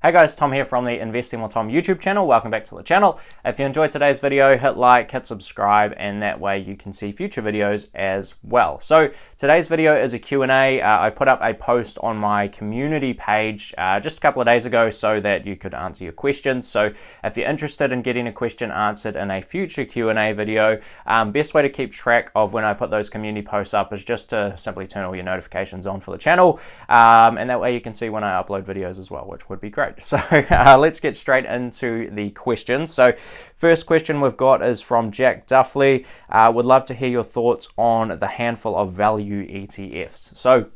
Hey guys, Tom here from the Investing with Tom YouTube channel. Welcome back to the channel. If you enjoyed today's video, hit like, hit subscribe, and that way you can see future videos as well. So today's video is a Q&A. I put up a post on my community page just a couple of days ago so that you could answer your questions. So if you're interested in getting a question answered in a future Q&A video, best way to keep track of when I put those community posts up is just to simply turn all your notifications on for the channel, and that way you can see when I upload videos as well, which would be great. So let's get straight into the questions. So first question we've got is from Jack Duffley. Would love to hear your thoughts on the handful of value ETFs. So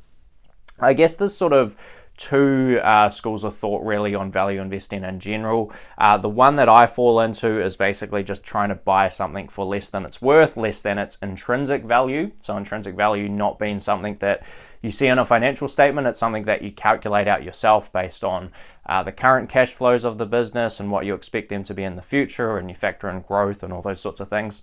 I guess there's sort of two schools of thought really on value investing in general. The one that I fall into is basically just trying to buy something for less than it's worth, less than its intrinsic value. So intrinsic value not being something that you see in a financial statement, it's something that you calculate out yourself based on the current cash flows of the business and what you expect them to be in the future, and you factor in growth and all those sorts of things.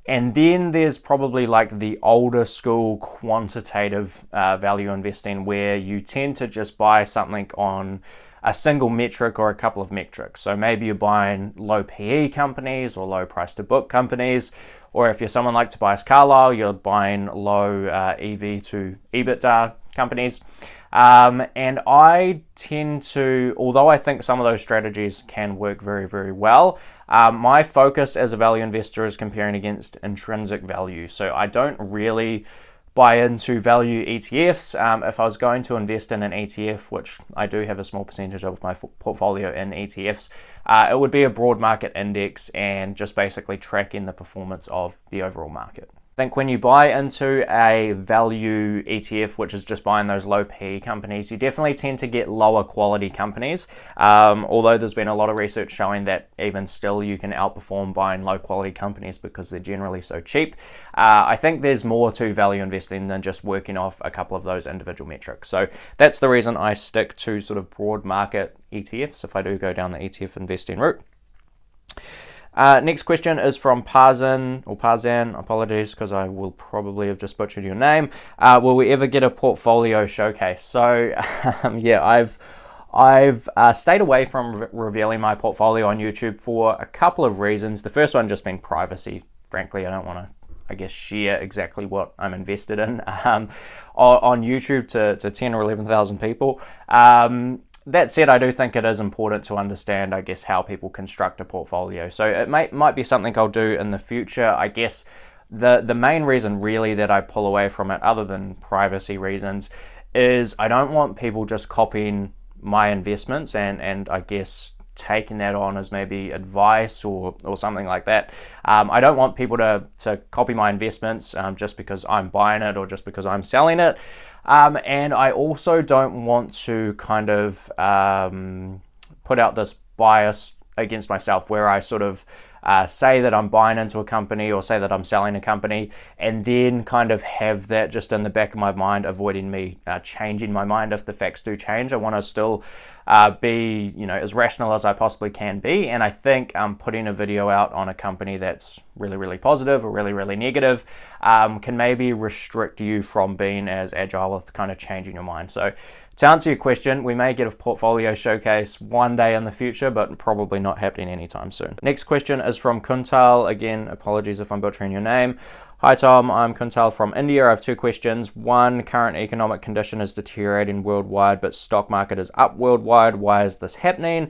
And then there's probably like the older school quantitative value investing, where you tend to just buy something on a single metric or a couple of metrics. So maybe you're buying low PE companies or low price to book companies, or if you're someone like Tobias Carlisle, you're buying low EV to EBITDA companies. And I tend to, although I think some of those strategies can work very, very well, my focus as a value investor is comparing against intrinsic value. So I don't really buy into value ETFs. If I was going to invest in an ETF, which I do have a small percentage of my portfolio in ETFs, it would be a broad market index and just basically tracking the performance of the overall market. I think when you buy into a value ETF, which is just buying those low PE companies, you definitely tend to get lower quality companies. Although there's been a lot of research showing that even still you can outperform buying low quality companies because they're generally so cheap. I think there's more to value investing than just working off a couple of those individual metrics. So that's the reason I stick to sort of broad market ETFs if I do go down the ETF investing route. Next question is from Parzan, apologies because I will probably have just butchered your name. Will we ever get a portfolio showcase? So yeah, I've stayed away from revealing my portfolio on YouTube for a couple of reasons. The first one just being privacy. Frankly, I don't want to, I guess, share exactly what I'm invested in on YouTube to 10 or 11,000 people. That said, I do think it is important to understand, I guess, how people construct a portfolio. So it might be something I'll do in the future. I guess the main reason really that I pull away from it, other than privacy reasons, is I don't want people just copying my investments and I guess taking that on as maybe advice or something like that. I don't want people to copy my investments just because I'm buying it or just because I'm selling it. And I also don't want to kind of put out this bias against myself where I sort of say that I'm buying into a company or say that I'm selling a company and then kind of have that just in the back of my mind, avoiding me changing my mind if the facts do change. I want to still be, as rational as I possibly can be. And I think putting a video out on a company that's really, really positive or really, really negative can maybe restrict you from being as agile with kind of changing your mind. So to answer your question, we may get a portfolio showcase one day in the future, but probably not happening anytime soon. Next question is from Kuntal. Again, apologies if I'm butchering your name. Hi Tom, I'm Kuntal from India. I have two questions. One, current economic condition is deteriorating worldwide, but stock market is up worldwide. Why is this happening?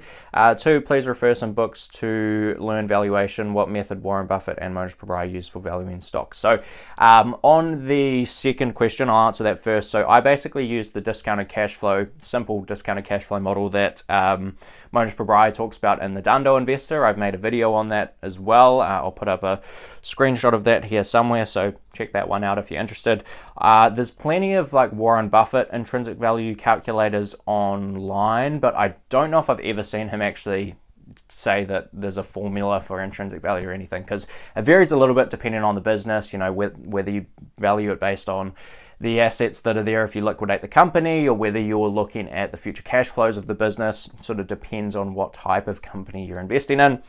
Two, please refer some books to learn valuation. What method Warren Buffett and Monish Pabrai use for valuing stocks? So on the second question, I'll answer that first. So I basically use the discounted cash flow, simple discounted cash flow model that Monish Pabrai talks about in the Dando Investor. I've made a video on that as well. I'll put up a screenshot of that here somewhere, so check that one out if you're interested. There's plenty of like Warren Buffett intrinsic value calculators online, but I don't know if I've ever seen him actually say that there's a formula for intrinsic value or anything, because it varies a little bit depending on the business, whether you value it based on the assets that are there if you liquidate the company, or whether you're looking at the future cash flows of the business. It sort of depends on what type of company you're investing in.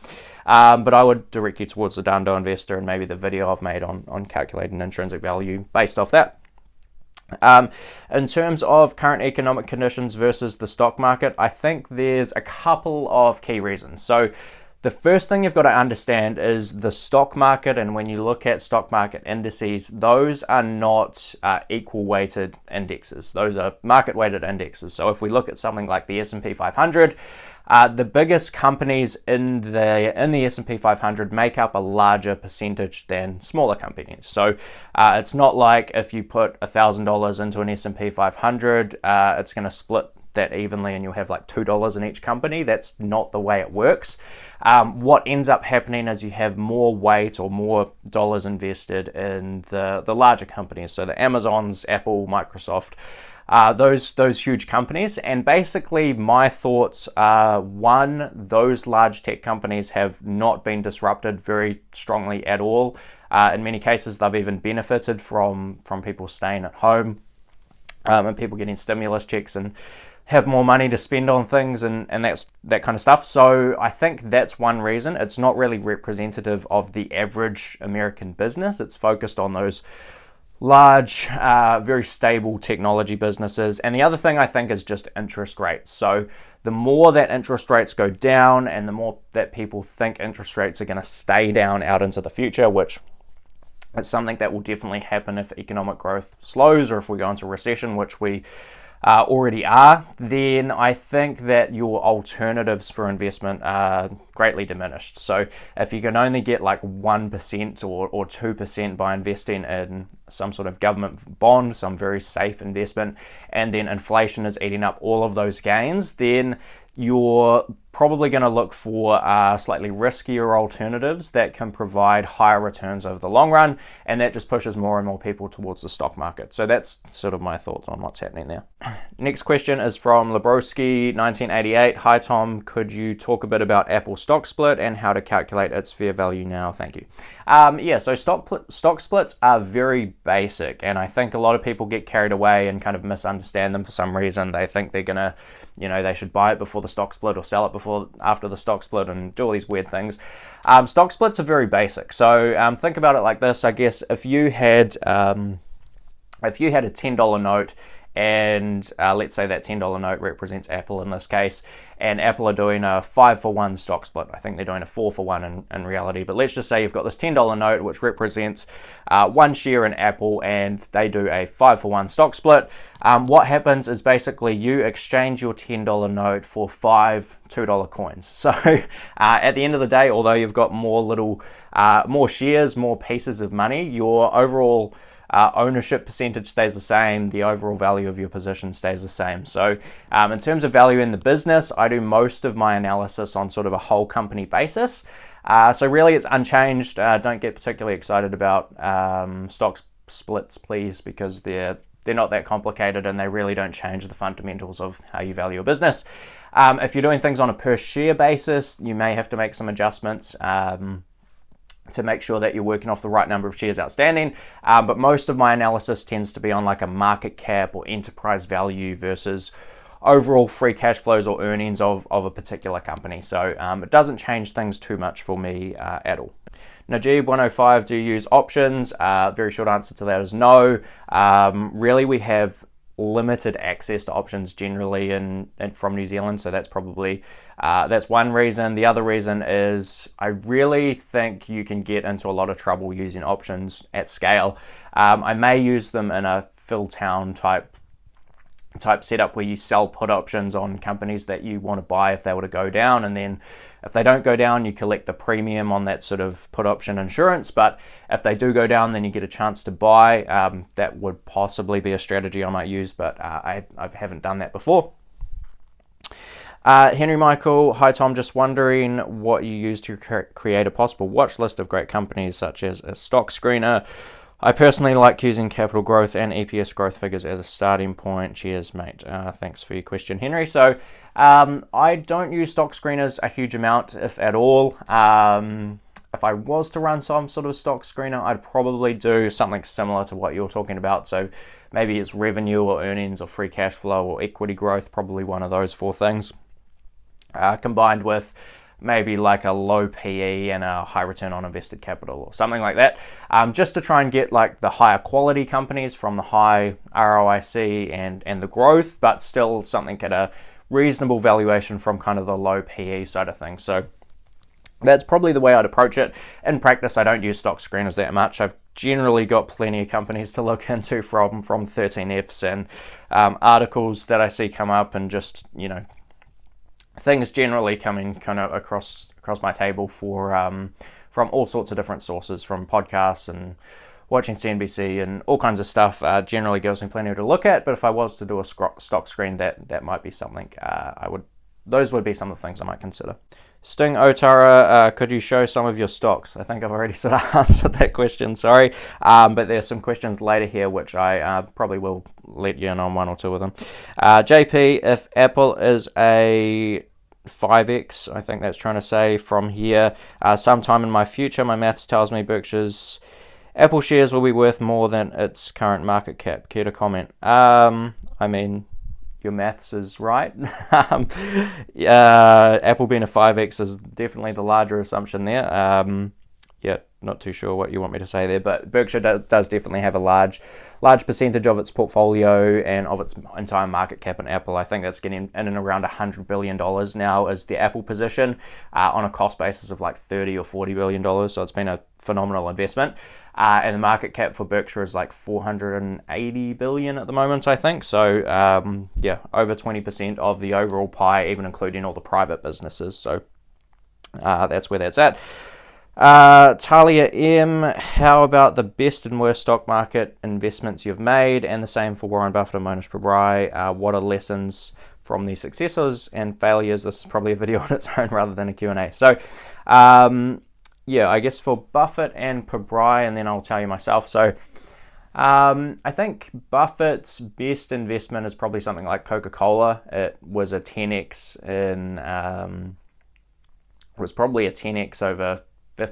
But I would direct you towards the Dando Investor and maybe the video I've made on calculating intrinsic value based off that. In terms of current economic conditions versus the stock market, I think there's a couple of key reasons. So the first thing you've got to understand is the stock market, and when you look at stock market indices, those are not equal weighted indexes. Those are market weighted indexes. So if we look at something like the S&P 500, the biggest companies in the S&P 500 make up a larger percentage than smaller companies. So it's not like if you put $1,000 into an S&P 500, it's going to split that evenly and you'll have like $2 in each company. That's not the way it works. What ends up happening is you have more weight or more dollars invested in the larger companies. So the Amazons, Apple, Microsoft, those huge companies. And basically my thoughts are, one, those large tech companies have not been disrupted very strongly at all. In many cases, they've even benefited from people staying at home and people getting stimulus checks and have more money to spend on things and that kind of stuff. So I think that's one reason. It's not really representative of the average American business. It's focused on those large, very stable technology businesses. And the other thing I think is just interest rates. So the more that interest rates go down and the more that people think interest rates are going to stay down out into the future, which is something that will definitely happen if economic growth slows or if we go into recession, which we already are, then I think that your alternatives for investment are greatly diminished. So if you can only get like 1% or 2% by investing in some sort of government bond, some very safe investment, and then inflation is eating up all of those gains, then you're probably going to look for slightly riskier alternatives that can provide higher returns over the long run, and that just pushes more and more people towards the stock market. So that's sort of my thoughts on what's happening there. Next question is from Labrowski 1988. Hi Tom, could you talk a bit about Apple stock split and how to calculate its fair value now? Thank you. So stock splits are very basic, and I think a lot of people get carried away and kind of misunderstand them for some reason. They think they're gonna, they should buy it before the stock split or sell it after the stock split and do all these weird things. Stock splits are very basic. So think about it like this. I guess if you had a $10 note, and let's say that $10 note represents Apple in this case, and Apple are doing a 5-for-1 stock split. I think they're doing a 4-for-1 in reality, but let's just say you've got this $10 note which represents one share in Apple, and they do a 5-for-1 stock split. What happens is basically you exchange your $10 note for 5 $2 coins. So at the end of the day, although you've got more shares, more pieces of money, your overall ownership percentage stays the same, the overall value of your position stays the same. So in terms of value in the business, I do most of my analysis on sort of a whole company basis. So really it's unchanged. Don't get particularly excited about stock splits, please, because they're not that complicated and they really don't change the fundamentals of how you value a business. If you're doing things on a per share basis, you may have to make some adjustments to make sure that you're working off the right number of shares outstanding. But most of my analysis tends to be on like a market cap or enterprise value versus overall free cash flows or earnings of a particular company. So it doesn't change things too much for me at all. Najib 105, do you use options? Very short answer to that is no. Really, we have limited access to options generally and from New Zealand, so that's probably that's one reason. The other reason is I really think you can get into a lot of trouble using options at scale. I may use them in a fill town type setup where you sell put options on companies that you want to buy if they were to go down, and then if they don't go down, you collect the premium on that sort of put option insurance. But if they do go down, then you get a chance to buy. That would possibly be a strategy I might use, but I haven't done that before. Henry Michael, hi Tom, just wondering what you use to create a possible watch list of great companies such as a stock screener. I personally like using capital growth and EPS growth figures as a starting point. Cheers, mate. Thanks for your question, Henry. So I don't use stock screeners a huge amount, if at all. If I was to run some sort of stock screener, I'd probably do something similar to what you're talking about. So maybe it's revenue or earnings or free cash flow or equity growth, probably one of those four things, combined with maybe like a low PE and a high return on invested capital or something like that, just to try and get like the higher quality companies from the high ROIC and the growth, but still something at a reasonable valuation from kind of the low PE side of things. So that's probably the way I'd approach it. In practice, I don't use stock screeners that much. I've generally got plenty of companies to look into from 13Fs and articles that I see come up, and just, you know, things generally coming kind of across my table from all sorts of different sources, from podcasts and watching CNBC and all kinds of stuff. Generally gives me plenty to look at, but if I was to do a stock screen, that might be something those would be some of the things I might consider. Sting Otara, could you show some of your stocks? I think I've already sort of answered that question, sorry. But there's some questions later here which I probably will let you in on one or two of them. JP, if Apple is a 5x, I think that's trying to say from here, sometime in my future, my maths tells me Berkshire's Apple shares will be worth more than its current market cap. Care to comment? I mean, your maths is right. Apple being a 5x is definitely the larger assumption there. Yeah, not too sure what you want me to say there, but Berkshire does definitely have a large percentage of its portfolio and of its entire market cap in Apple. I think that's getting in and around $100 billion now is the Apple position, on a cost basis of like $30 or $40 billion. So it's been a phenomenal investment. And the market cap for Berkshire is like $480 billion at the moment, I think. So yeah, over 20% of the overall pie, even including all the private businesses. So that's where that's at. Talia M, how about the best and worst stock market investments you've made? And the same for Warren Buffett and Monish Pabrai. What are lessons from the successes and failures? This is probably a video on its own rather than a Q&A. So yeah, I guess for Buffett and Pabrai, and then I'll tell you myself. So I think Buffett's best investment is probably something like Coca-Cola. It was a 10x probably a 10x over 10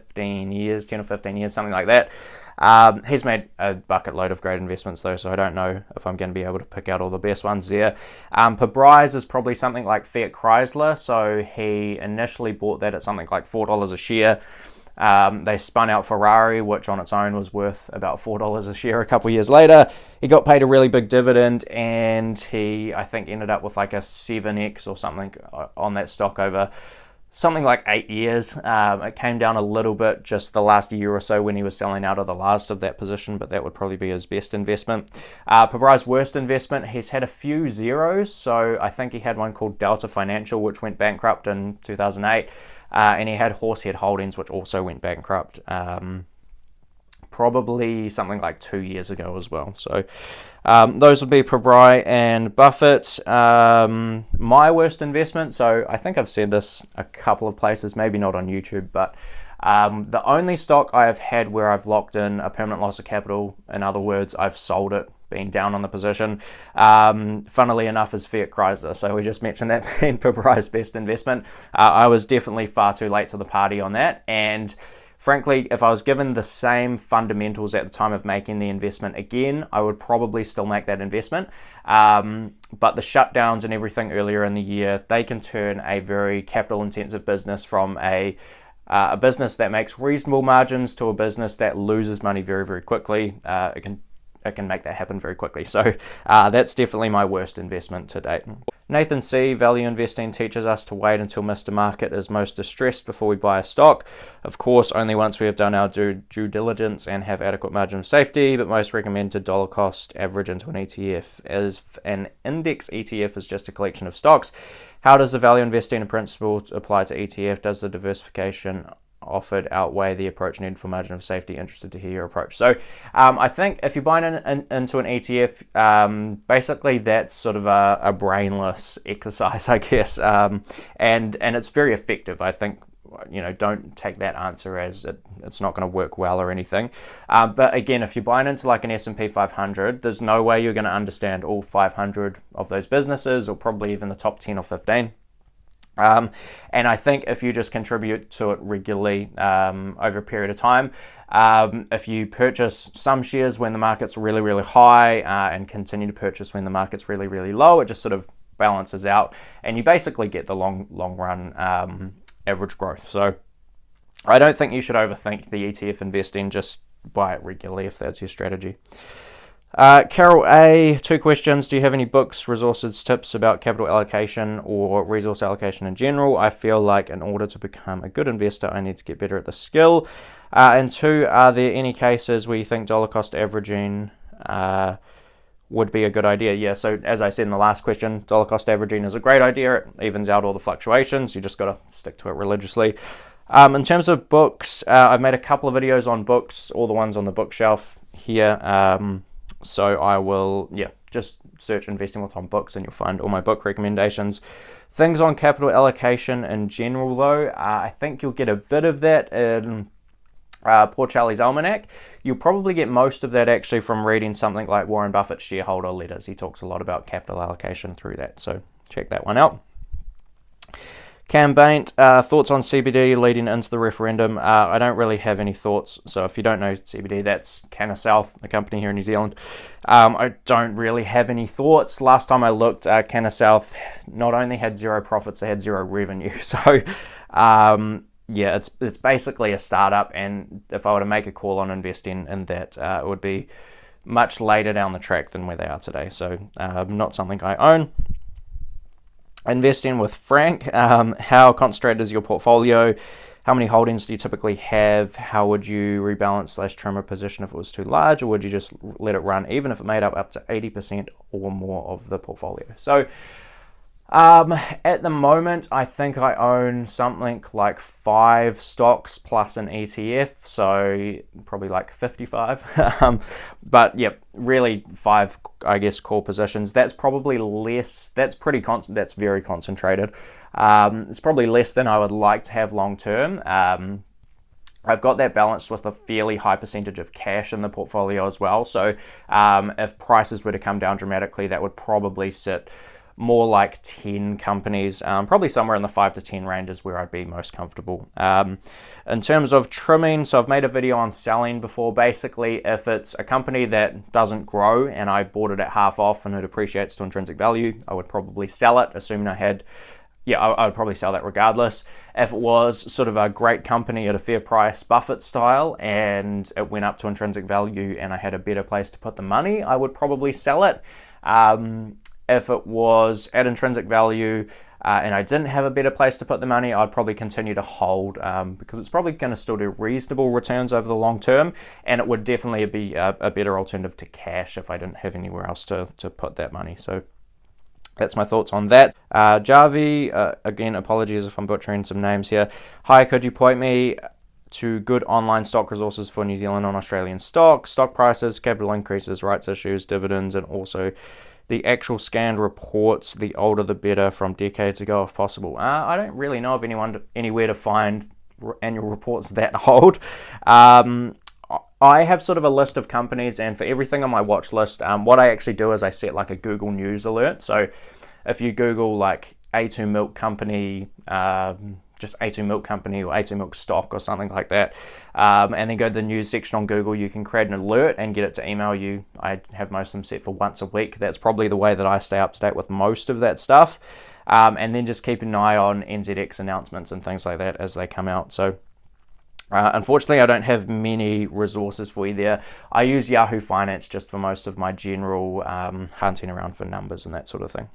or 15 years, something like that. He's made a bucket load of great investments though, so I don't know if I'm going to be able to pick out all the best ones there. Pabrai's is probably something like Fiat Chrysler. So he initially bought that at something like $4 a share. They spun out Ferrari, which on its own was worth about $4 a share a couple of years later. He got paid a really big dividend, and he, I think, ended up with like a 7x or something on that stock over something like 8 years. It came down a little bit just the last year or so when he was selling out of the last of that position, but that would probably be his best investment. Pabrai's worst investment, he's had a few zeros. So I think he had one called Delta Financial, which went bankrupt in 2008. And he had Horsehead Holdings, which also went bankrupt probably something like 2 years ago as well. So those would be Pabrai and Buffett. My worst investment, so I think I've said this a couple of places, maybe not on YouTube, but the only stock I have had where I've locked in a permanent loss of capital, in other words, I've sold it, being down on the position, funnily enough, is Fiat Chrysler. So we just mentioned that being Pabrai's best investment. I was definitely far too late to the party on that, and frankly, if I was given the same fundamentals at the time of making the investment again, I would probably still make that investment. But the shutdowns and everything earlier in the year, they can turn a very capital intensive business from a business that makes reasonable margins to a business that loses money very, very quickly. It can make that happen very quickly. So that's definitely my worst investment to date. Nathan C, value investing teaches us to wait until Mr. Market is most distressed before we buy a stock. Of course, only once we have done our due diligence and have adequate margin of safety, but most recommend to dollar cost average into an ETF. As an index ETF is just a collection of stocks, how does the value investing principle apply to ETF? Does the diversification offered outweigh the approach needed for margin of safety? Interested to hear your approach. So I think if you're buying into an ETF, basically that's sort of a brainless exercise, I guess, and it's very effective. I think, you know, don't take that answer as it's not going to work well or anything. But again, if you're buying into like an S&P 500, there's no way you're going to understand all 500 of those businesses, or probably even the top 10 or 15. And I think if you just contribute to it regularly over a period of time, if you purchase some shares when the market's really, really high and continue to purchase when the market's really, really low, it just sort of balances out, and you basically get the long run average growth. So I don't think you should overthink the ETF investing. Just buy it regularly if that's your strategy. Carol A, 2 questions. Do you have any books, resources, tips about capital allocation or resource allocation in general? I feel like in order to become a good investor, I need to get better at the skill. And 2, are there any cases where you think dollar cost averaging would be a good idea? Yeah, so as I said in the last question, dollar cost averaging is a great idea. It evens out all the fluctuations. You just got to stick to it religiously. In terms of books, I've made a couple of videos on books, all the ones on the bookshelf here. So I will, just search Investing with Tom books and you'll find all my book recommendations. Things on capital allocation in general, though, I think you'll get a bit of that in Poor Charlie's Almanac. You'll probably get most of that actually from reading something like Warren Buffett's shareholder letters. He talks a lot about capital allocation through that, so check that one out. Cam Baint, thoughts on CBD leading into the referendum? I don't really have any thoughts. So if you don't know CBD, that's Cannasouth, a company here in New Zealand. I don't really have any thoughts. Last time I looked, Cannasouth not only had 0 profits, they had 0 revenue. So it's basically a startup. And if I were to make a call on investing in that, it would be much later down the track than where they are today. So not something I own. Investing with Frank, how concentrated is your portfolio? How many holdings do you typically have? How would you rebalance / trim a position if it was too large, or would you just let it run even if it made up to 80% or more of the portfolio? So at the moment, I think I own something like 5 stocks plus an ETF, so probably like 55. But yeah, really 5, I guess, core positions. That's probably less. That's pretty constant. That's very concentrated. It's probably less than I would like to have long term. I've got that balanced with a fairly high percentage of cash in the portfolio as well. So if prices were to come down dramatically, that would probably sit more like 10 companies, probably somewhere in the 5 to 10 range is where I'd be most comfortable. In terms of trimming, so I've made a video on selling before. Basically, if it's a company that doesn't grow and I bought it at half off and it appreciates to intrinsic value, I would probably sell it, assuming I had, I would probably sell that regardless. If it was sort of a great company at a fair price, Buffett style, and it went up to intrinsic value and I had a better place to put the money, I would probably sell it. If it was at intrinsic value and I didn't have a better place to put the money, I'd probably continue to hold because it's probably going to still do reasonable returns over the long term, and it would definitely be a better alternative to cash if I didn't have anywhere else to put that money. So that's my thoughts on that. Javi, again, apologies if I'm butchering some names here. Hi, could you point me to good online stock resources for New Zealand and Australian stock prices, capital increases, rights issues, dividends, and also the actual scanned reports, the older the better, from decades ago if possible? I don't really know of anywhere to find annual reports that old. I have sort of a list of companies, and for everything on my watch list, what I actually do is I set like a Google News alert. So if you Google like A2 Milk Company, just A2 Milk Company or A2 Milk Stock or something like that, and then go to the news section on Google, you can create an alert and get it to email you. I have most of them set for once a week. That's probably the way that I stay up to date with most of that stuff. And then just keep an eye on NZX announcements and things like that as they come out. So unfortunately, I don't have many resources for you there. I use Yahoo Finance just for most of my general hunting around for numbers and that sort of thing.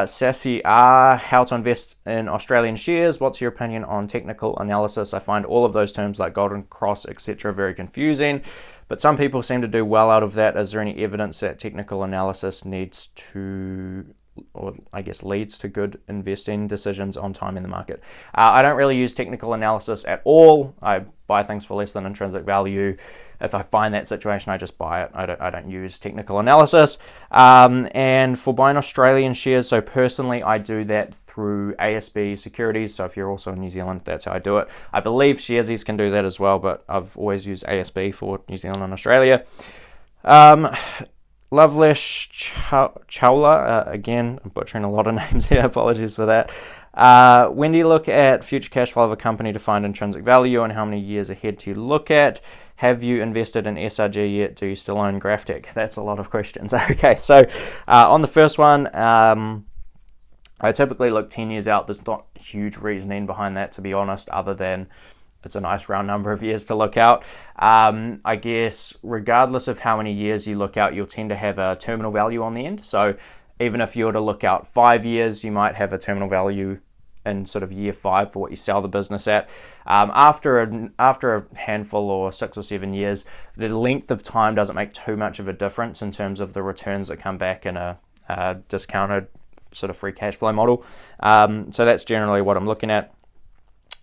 Sassy R, how to invest in Australian shares. What's your opinion on technical analysis? I find all of those terms like golden cross, etc. very confusing, but some people seem to do well out of that. Is there any evidence that technical analysis leads to good investing decisions on time in the market? I don't really use technical analysis at all. I buy things for less than intrinsic value. If I find that situation, I just buy it. I don't use technical analysis. And for buying Australian shares, so personally, I do that through ASB Securities. So if you're also in New Zealand, that's how I do it. I believe Sharesight can do that as well, but I've always used ASB for New Zealand and Australia. Loveless Chowla, again, I'm butchering a lot of names here, apologies for that. When do you look at future cash flow of a company to find intrinsic value, and how many years ahead do you look at? Have you invested in SRG yet? Do you still own GrafTech? That's a lot of questions. Okay, so on the first one, I typically look 10 years out. There's not huge reasoning behind that, to be honest, other than it's a nice round number of years to look out. I guess regardless of how many years you look out, you'll tend to have a terminal value on the end. So even if you were to look out 5 years, you might have a terminal value in sort of year 5 for what you sell the business at. After a handful or 6 or 7 years, the length of time doesn't make too much of a difference in terms of the returns that come back in a discounted sort of free cash flow model. So that's generally what I'm looking at.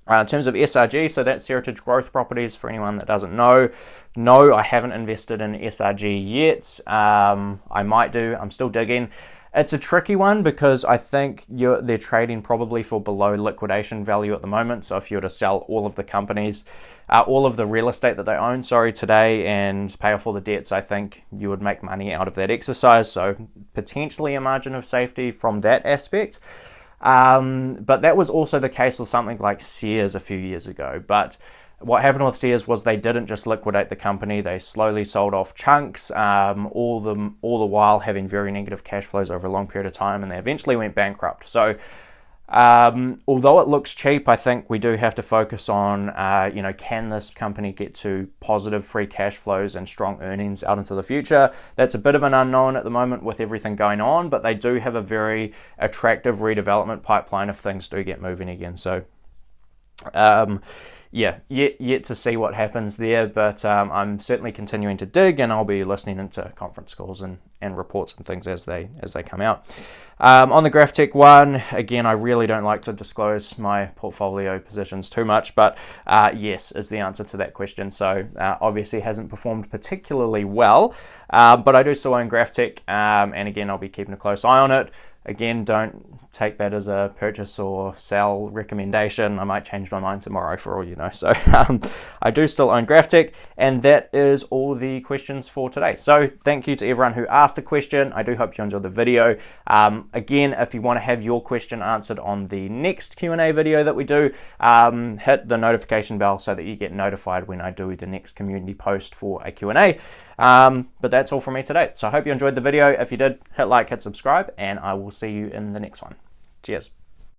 In terms of SRG, so that's Heritage Growth Properties, for anyone that doesn't know. No, I haven't invested in SRG yet. I might do. I'm still digging. It's a tricky one because I think they're trading probably for below liquidation value at the moment. So if you were to sell all of the companies, all of the real estate that they own, today, and pay off all the debts, I think you would make money out of that exercise. So potentially a margin of safety from that aspect. But that was also the case with something like Sears a few years ago. But what happened with Sears was they didn't just liquidate the company, they slowly sold off chunks, all the while having very negative cash flows over a long period of time, and they eventually went bankrupt. So although it looks cheap, I think we do have to focus on, can this company get to positive free cash flows and strong earnings out into the future? That's a bit of an unknown at the moment with everything going on, but they do have a very attractive redevelopment pipeline if things do get moving again. So yet to see what happens there, but I'm certainly continuing to dig, and I'll be listening into conference calls and reports and things as they come out. On the GraphTech one, again, I really don't like to disclose my portfolio positions too much, but yes is the answer to that question. So obviously hasn't performed particularly well, but I do still own GraphTech, and again, I'll be keeping a close eye on it. Again, don't take that as a purchase or sell recommendation. I might change my mind tomorrow for all you know. So I do still own GraphTech, and that is all the questions for today. So thank you to everyone who asked a question. I do hope you enjoyed the video. Again, if you want to have your question answered on the next Q&A video that we do, hit the notification bell so that you get notified when I do the next community post for a Q&A. But that's all from me today. So I hope you enjoyed the video. If you did, hit like, hit subscribe, and I will see you in the next one. Cheers.